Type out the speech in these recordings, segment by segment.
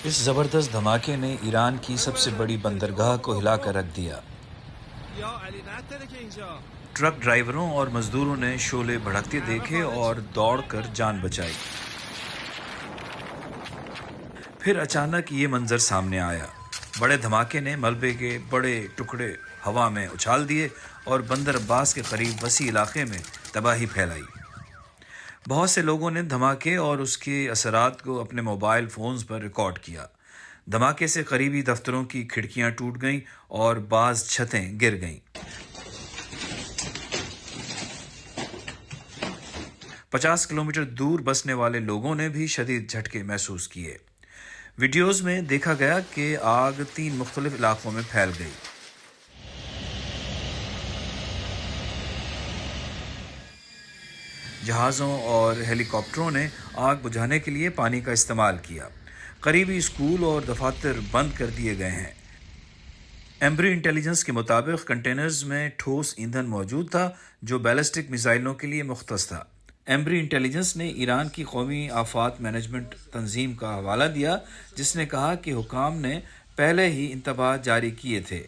اس زبردست دھماکے نے ایران کی سب سے بڑی بندرگاہ کو ہلا کر رکھ دیا۔ ٹرک ڈرائیوروں اور مزدوروں نے شعلے بھڑکتے دیکھے اور دوڑ کر جان بچائی۔ پھر اچانک یہ منظر سامنے آیا۔ بڑے دھماکے نے ملبے کے بڑے ٹکڑے ہوا میں اچھال دیے اور بندر عباس کے قریب وسیع علاقے میں تباہی پھیلائی۔ بہت سے لوگوں نے دھماکے اور اس کے اثرات کو اپنے موبائل فونز پر ریکارڈ کیا۔ دھماکے سے قریبی دفتروں کی کھڑکیاں ٹوٹ گئیں اور بعض چھتیں گر گئیں۔ 50 کلومیٹر دور بسنے والے لوگوں نے بھی شدید جھٹکے محسوس کیے۔ ویڈیوز میں دیکھا گیا کہ آگ 3 مختلف علاقوں میں پھیل گئی۔ جہازوں اور ہیلی کاپٹروں نے آگ بجھانے کے لیے پانی کا استعمال کیا۔ قریبی اسکول اور دفاتر بند کر دیے گئے ہیں۔ ایمبری انٹیلیجنس کے مطابق کنٹینرز میں ٹھوس ایندھن موجود تھا جو بیلسٹک میزائلوں کے لیے مختص تھا۔ ایمبری انٹیلیجنس نے ایران کی قومی آفات مینجمنٹ تنظیم کا حوالہ دیا، جس نے کہا کہ حکام نے پہلے ہی انتباہات جاری کیے تھے۔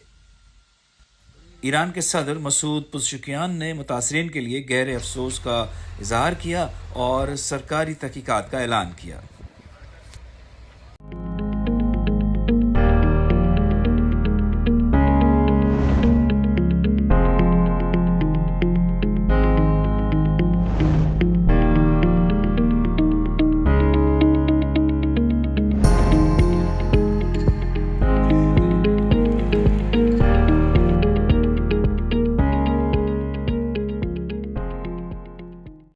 ایران کے صدر مسعود پزشکیان نے متاثرین کے لیے گہرے افسوس کا اظہار کیا اور سرکاری تحقیقات کا اعلان کیا۔